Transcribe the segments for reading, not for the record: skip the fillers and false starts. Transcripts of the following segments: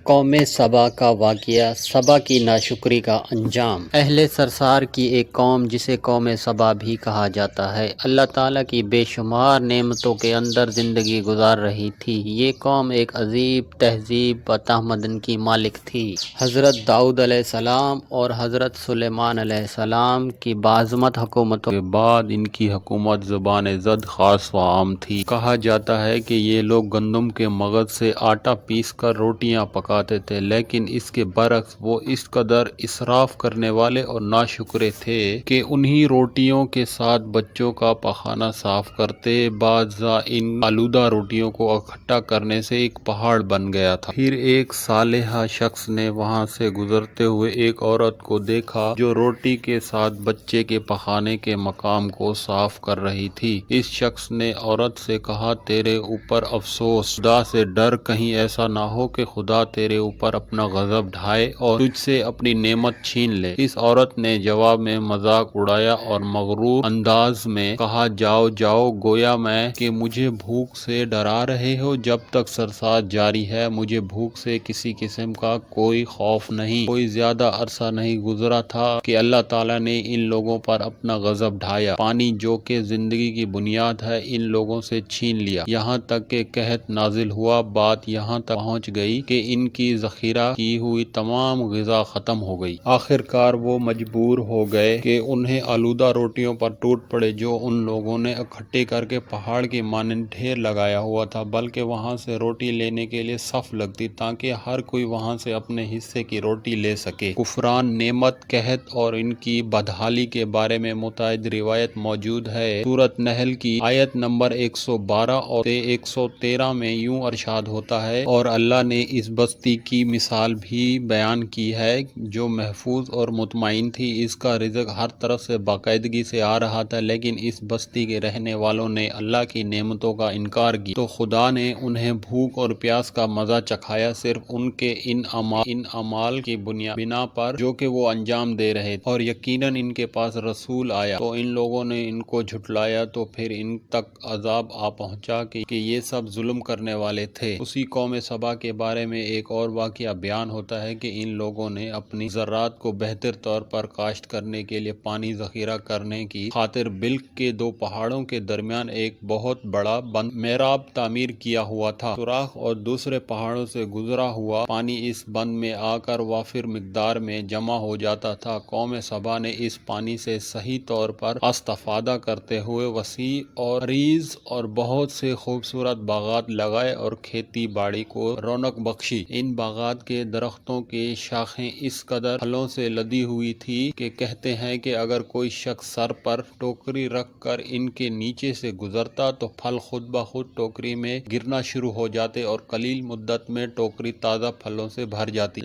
قوم سبا کا واقعہ، سبا کی ناشکری کا انجام۔ اہل سرسار کی ایک قوم جسے قوم سبا بھی کہا جاتا ہے، اللہ تعالیٰ کی بے شمار نعمتوں کے اندر زندگی گزار رہی تھی۔ یہ قوم ایک عظیم تہذیب و تمدن کی مالک تھی۔ حضرت داؤد علیہ السلام اور حضرت سلیمان علیہ السلام کی باعظمت حکومتوں کے بعد ان کی حکومت زبان زد خاص و عام تھی۔ کہا جاتا ہے کہ یہ لوگ گندم کے مغز سے آٹا پیس کر روٹیاں پکاتے تھے، لیکن اس کے برعکس وہ اس قدر اسراف کرنے والے اور ناشکرے تھے کہ انہی روٹیوں کے ساتھ بچوں کا پخانہ صاف کرتے۔ بعضا ان آلودہ روٹیوں کو اکٹھا کرنے سے ایک پہاڑ بن گیا تھا۔ پھر ایک صالح شخص نے وہاں سے گزرتے ہوئے ایک عورت کو دیکھا جو روٹی کے ساتھ بچے کے پخانے کے مقام کو صاف کر رہی تھی۔ اس شخص نے عورت سے کہا، تیرے اوپر افسوس، خدا سے ڈر، کہیں ایسا نہ ہو کہ خدا تیرے اوپر اپنا غضب ڈھائے اور تجھ سے اپنی نعمت چھین لے۔ اس عورت نے جواب میں مذاق اڑایا اور مغرور انداز میں کہا، جاؤ جاؤ، گویا میں کہ مجھے بھوک سے ڈرا رہے ہو۔ جب تک سرسات جاری ہے مجھے بھوک سے کسی قسم کا کوئی خوف نہیں۔ کوئی زیادہ عرصہ نہیں گزرا تھا کہ اللہ تعالیٰ نے ان لوگوں پر اپنا غضب ڈھایا، پانی جو کہ زندگی کی بنیاد ہے ان لوگوں سے چھین لیا، یہاں تک کہ قحط نازل ہوا۔ بات یہاں تک پہنچ گئی کہ ان کی ذخیرہ کی ہوئی تمام غذا ختم ہو گئی۔ آخر کار وہ مجبور ہو گئے کہ انہیں آلودہ روٹیوں پر ٹوٹ پڑے جو ان لوگوں نے اکٹھے کر کے پہاڑ کی مانند ڈھیر لگایا ہوا تھا، بلکہ وہاں سے روٹی لینے کے لیے صف لگتی تاکہ ہر کوئی وہاں سے اپنے حصے کی روٹی لے سکے۔ کفران نعمت، قحط اور ان کی بدحالی کے بارے میں متعدد روایت موجود ہے۔ سورۃ نحل کی آیت نمبر 112 اور 113 میں یوں ارشاد ہوتا ہے، اور اللہ نے اس بستی کی مثال بھی بیان کی ہے جو محفوظ اور مطمئن تھی، اس کا رزق ہر طرف سے باقاعدگی سے آ رہا تھا، لیکن اس بستی کے رہنے والوں نے اللہ کی نعمتوں کا انکار کیا تو خدا نے انہیں بھوک اور پیاس کا مزہ چکھایا، صرف ان کے ان اعمال کی بنا پر جو کہ وہ انجام دے رہے تھے۔ اور یقیناً ان کے پاس رسول آیا تو ان لوگوں نے ان کو جھٹلایا، تو پھر ان تک عذاب آ پہنچا کہ یہ سب ظلم کرنے والے تھے۔ اسی قوم سبا کے بارے میں ایک اور واقعہ بیان ہوتا ہے کہ ان لوگوں نے اپنی زراعت کو بہتر طور پر کاشت کرنے کے لیے پانی ذخیرہ کرنے کی خاطر بلق کے دو پہاڑوں کے درمیان ایک بہت بڑا بند محراب تعمیر کیا ہوا تھا۔ سوراخ اور دوسرے پہاڑوں سے گزرا ہوا پانی اس بند میں آ کر وافر مقدار میں جمع ہو جاتا تھا۔ قوم سبا نے اس پانی سے صحیح طور پر استفادہ کرتے ہوئے وسیع اور عریض اور بہت سے خوبصورت باغات لگائے اور کھیتی باڑی کو رونق بخشی۔ ان باغات کے درختوں کی شاخیں اس قدر پھلوں سے لدی ہوئی تھی کہ کہتے ہیں کہ اگر کوئی شخص سر پر ٹوکری رکھ کر ان کے نیچے سے گزرتا تو پھل خود بخود ٹوکری میں گرنا شروع ہو جاتے اور قلیل مدت میں ٹوکری تازہ پھلوں سے بھر جاتی،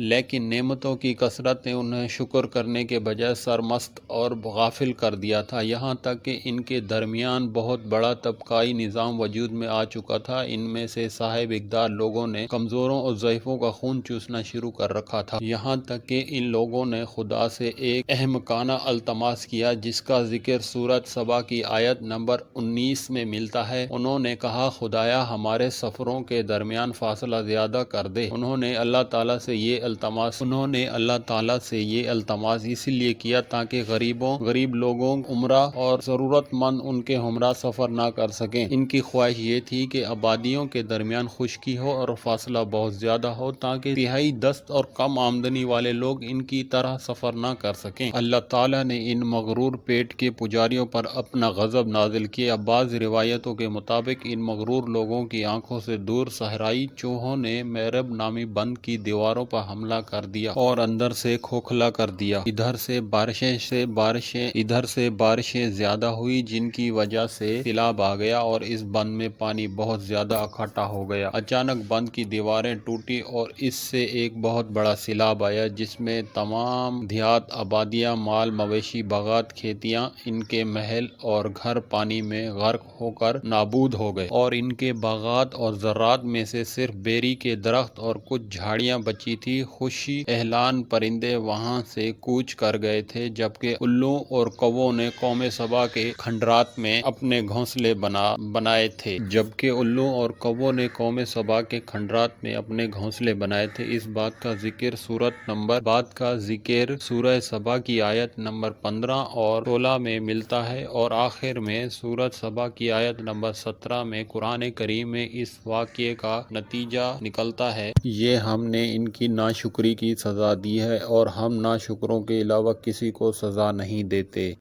لیکن نعمتوں کی کثرت نے انہیں شکر کرنے کے بجائے سرمست اور غافل کر دیا تھا، یہاں تک کہ ان کے درمیان بہت بڑا طبقائی نظام وجود میں آ چکا تھا۔ ان میں سے صاحب اقتدار لوگوں نے کمزوروں اور ضعیفوں کا خون چوسنا شروع کر رکھا تھا، یہاں تک کہ ان لوگوں نے خدا سے ایک احمقانہ التماس کیا جس کا ذکر سورۃ سبا کی آیت نمبر 19 میں ملتا ہے۔ انہوں نے کہا، خدایا ہمارے سفروں کے درمیان فاصلہ زیادہ کر دے۔ انہوں نے اللہ تعالیٰ سے یہ التماس اس لیے کیا تاکہ غریب لوگوں، عمرہ اور ضرورت مند ان کے ہمراہ سفر نہ کر سکیں۔ ان کی خواہش یہ تھی کہ آبادیوں کے درمیان خشکی ہو اور فاصلہ بہت زیادہ ہو تاکہ انتہائی دست اور کم آمدنی والے لوگ ان کی طرح سفر نہ کر سکیں۔ اللہ تعالیٰ نے ان مغرور پیٹ کے پجاریوں پر اپنا غضب نازل کیا۔ بعض روایتوں کے مطابق ان مغرور لوگوں کی آنکھوں سے دور صحرائی چوہوں نے میرب نامی بند کی دیواروں پر حملہ کر دیا اور اندر سے کھوکھلا کر دیا۔ ادھر سے بارشیں زیادہ ہوئی جن کی وجہ سے سیلاب آ گیا اور اس بند میں پانی بہت زیادہ اکٹھا ہو گیا۔ اچانک بند کی دیواریں ٹوٹی اور اس سے ایک بہت بڑا سیلاب آیا جس میں تمام دیہات، آبادیاں، مال مویشی، باغات، کھیتیاں، ان کے محل اور گھر پانی میں غرق ہو کر نابود ہو گئے، اور ان کے باغات اور زراعت میں سے صرف بیری کے درخت اور کچھ جھاڑیاں بچی تھی۔ خوشی اہلان پرندے وہاں سے کوچ کر گئے تھے، جبکہ الوں اور کووں نے قوم سبا کے کھنڈرات میں اپنے گھونسلے بنائے تھے۔ اپنے گھونسلے بنائے تھے۔ اس بات کا ذکر سورہ سبا کی آیت نمبر 15 اور 16 میں ملتا ہے، اور آخر میں سورہ سبا کی آیت نمبر 17 میں قرآن کریم میں اس واقعے کا نتیجہ نکلتا ہے۔ یہ ہم نے ان کی ناشکری کی سزا دی ہے، اور ہم ناشکروں کے علاوہ کسی کو سزا نہیں دیتے۔